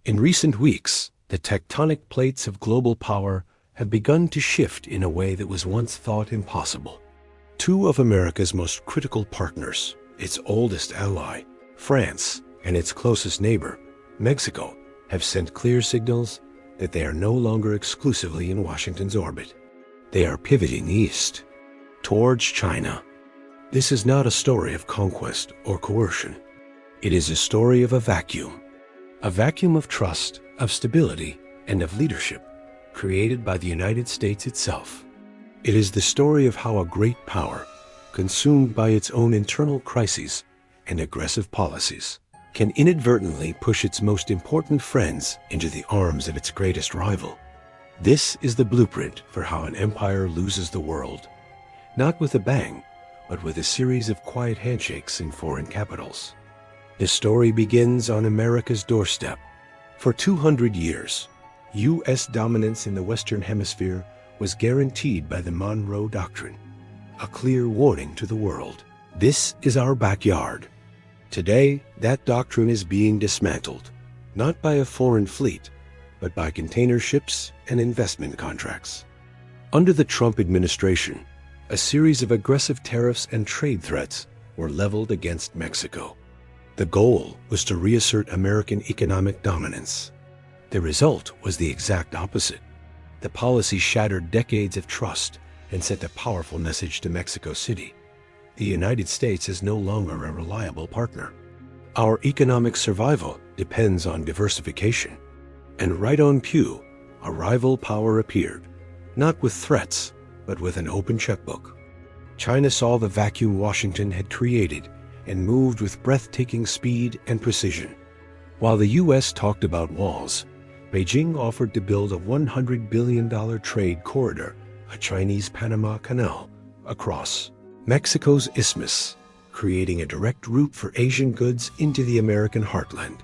In recent weeks, the tectonic plates of global power have begun to shift in a way that was once thought impossible. Two of America's most critical partners, its oldest ally, France, and its closest neighbor, Mexico, have sent clear signals that they are no longer exclusively in Washington's orbit. They are pivoting east, towards China. This is not a story of conquest or coercion. It is a story of a vacuum of trust, of stability, and of leadership, created by the United States itself. It is the story of how a great power, consumed by its own internal crises and aggressive policies, can inadvertently push its most important friends into the arms of its greatest rival. This is the blueprint for how an empire loses the world, not with a bang, but with a series of quiet handshakes in foreign capitals. The story begins on America's doorstep. For 200 years, U.S. dominance in the Western Hemisphere was guaranteed by the Monroe Doctrine, a clear warning to the world. This is our backyard. Today, that doctrine is being dismantled, not by a foreign fleet, but by container ships and investment contracts. Under the Trump administration, a series of aggressive tariffs and trade threats were leveled against Mexico. The goal was to reassert American economic dominance. The result was the exact opposite. The policy shattered decades of trust and sent a powerful message to Mexico City. The United States is no longer a reliable partner. Our economic survival depends on diversification. And right on cue, a rival power appeared, not with threats, but with an open checkbook. China saw the vacuum Washington had created and moved with breathtaking speed and precision. While the U.S. talked about walls, Beijing offered to build a $100 billion trade corridor, a Chinese Panama Canal, across Mexico's isthmus, creating a direct route for Asian goods into the American heartland.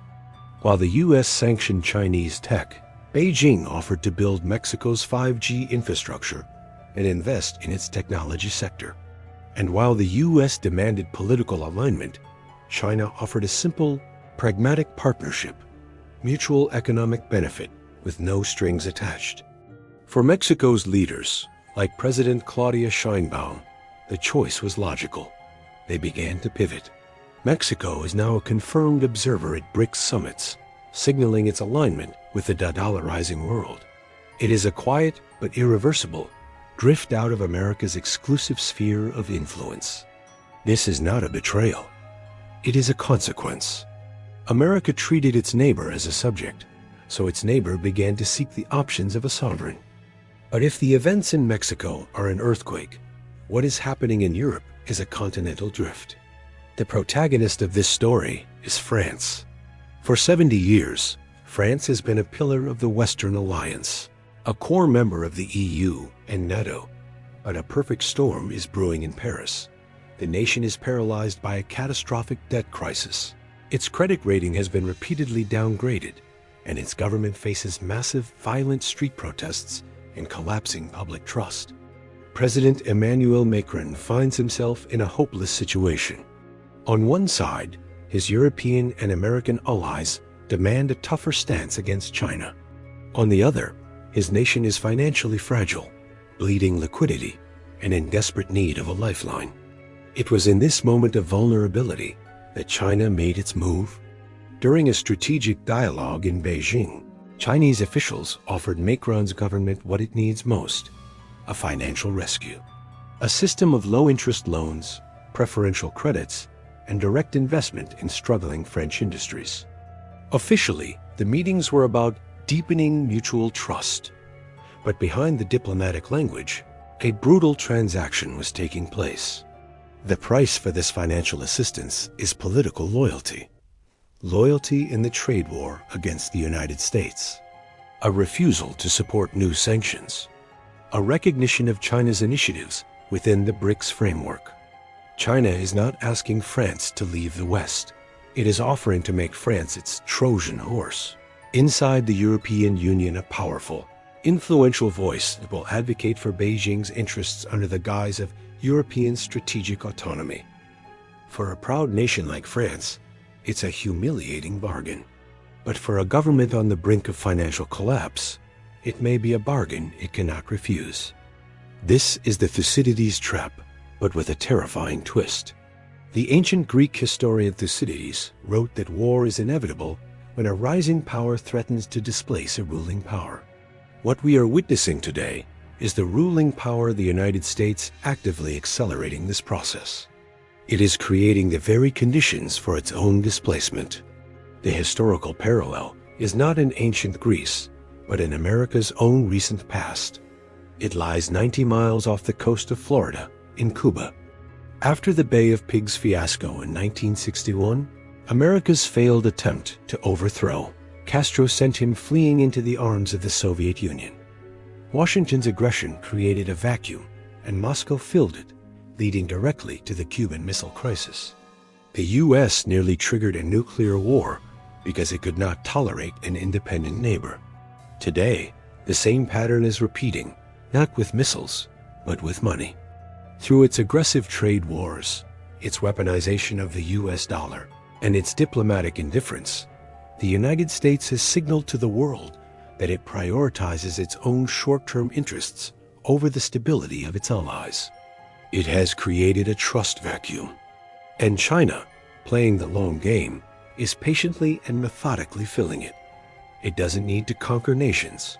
While the U.S. sanctioned Chinese tech, Beijing offered to build Mexico's 5G infrastructure and invest in its technology sector. And while the U.S. demanded political alignment, China offered a simple, pragmatic partnership, mutual economic benefit with no strings attached. For Mexico's leaders, like President Claudia Sheinbaum, the choice was logical. They began to pivot. Mexico is now a confirmed observer at BRICS summits, signaling its alignment with the de-dollarizing world. It is a quiet but irreversible drift out of America's exclusive sphere of influence. This is not a betrayal. It is a consequence. America treated its neighbor as a subject, so its neighbor began to seek the options of a sovereign. But if the events in Mexico are an earthquake, what is happening in Europe is a continental drift. The protagonist of this story is France. For 70 years, France has been a pillar of the Western Alliance, a core member of the EU and NATO, but a perfect storm is brewing in Paris. The nation is paralyzed by a catastrophic debt crisis. Its credit rating has been repeatedly downgraded, and its government faces massive, violent street protests and collapsing public trust. President Emmanuel Macron finds himself in a hopeless situation. On one side, his European and American allies demand a tougher stance against China. On the other, his nation is financially fragile, bleeding liquidity, and in desperate need of a lifeline. It was in this moment of vulnerability that China made its move. During a strategic dialogue in Beijing, Chinese officials offered Macron's government what it needs most: a financial rescue. A system of low-interest loans, preferential credits, and direct investment in struggling French industries. Officially, the meetings were about deepening mutual trust. But behind the diplomatic language, a brutal transaction was taking place. The price for this financial assistance is political loyalty. Loyalty in the trade war against the United States. A refusal to support new sanctions. A recognition of China's initiatives within the BRICS framework. China is not asking France to leave the West. It is offering to make France its Trojan horse. Inside the European Union, a powerful, influential voice that will advocate for Beijing's interests under the guise of European strategic autonomy. For a proud nation like France, it's a humiliating bargain. But for a government on the brink of financial collapse, it may be a bargain it cannot refuse. This is the Thucydides Trap, but with a terrifying twist. The ancient Greek historian Thucydides wrote that war is inevitable when a rising power threatens to displace a ruling power. What we are witnessing today is the ruling power of the United States actively accelerating this process. It is creating the very conditions for its own displacement. The historical parallel is not in ancient Greece, but in America's own recent past. It lies 90 miles off the coast of Florida, in Cuba. After the Bay of Pigs fiasco in 1961, America's failed attempt to overthrow, Castro sent him fleeing into the arms of the Soviet Union. Washington's aggression created a vacuum, and Moscow filled it, leading directly to the Cuban Missile Crisis. The U.S. nearly triggered a nuclear war because it could not tolerate an independent neighbor. Today, the same pattern is repeating, not with missiles, but with money. Through its aggressive trade wars, its weaponization of the U.S. dollar, and its diplomatic indifference, the United States has signaled to the world that it prioritizes its own short-term interests over the stability of its allies. It has created a trust vacuum. And China, playing the long game, is patiently and methodically filling it. It doesn't need to conquer nations.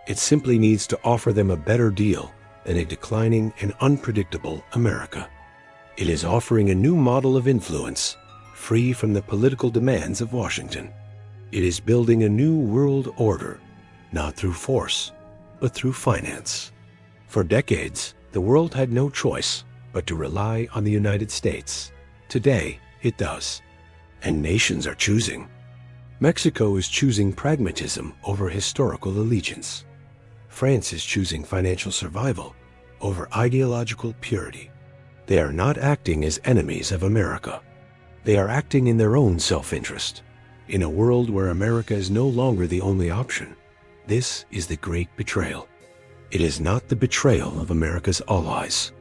It simply needs to offer them a better deal than a declining and unpredictable America. It is offering a new model of influence, free from the political demands of Washington. It is building a new world order, not through force, but through finance. For decades, the world had no choice but to rely on the United States. Today, it does. And nations are choosing. Mexico is choosing pragmatism over historical allegiance. France is choosing financial survival over ideological purity. They are not acting as enemies of America. They are acting in their own self-interest. In a world where America is no longer the only option, this is the great betrayal. It is not the betrayal of America's allies.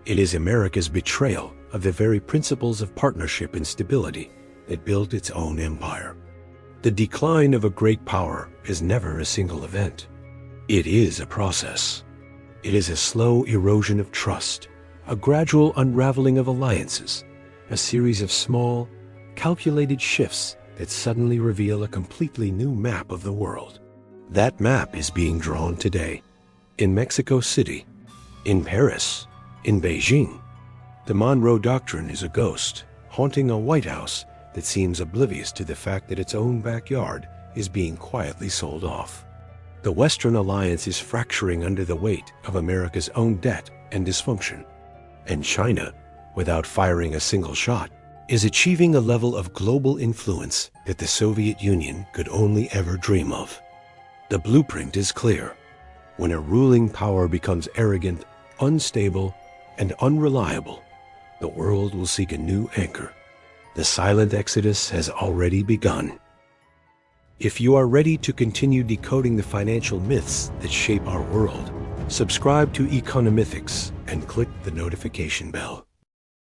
It is America's betrayal of the very principles of partnership and stability that built its own empire. The decline of a great power is never a single event. It is a process. It is a slow erosion of trust, a gradual unraveling of alliances, a series of small, calculated shifts that suddenly reveal a completely new map of the world. That map is being drawn today, in Mexico City, in Paris, in Beijing. The Monroe Doctrine is a ghost, haunting a White House that seems oblivious to the fact that its own backyard is being quietly sold off. The Western alliance is fracturing under the weight of America's own debt and dysfunction. And China, without firing a single shot, is achieving a level of global influence that the Soviet Union could only ever dream of. The blueprint is clear. When a ruling power becomes arrogant, unstable, and unreliable, the world will seek a new anchor. The silent exodus has already begun. If you are ready to continue decoding the financial myths that shape our world, subscribe to Economythics and click the notification bell.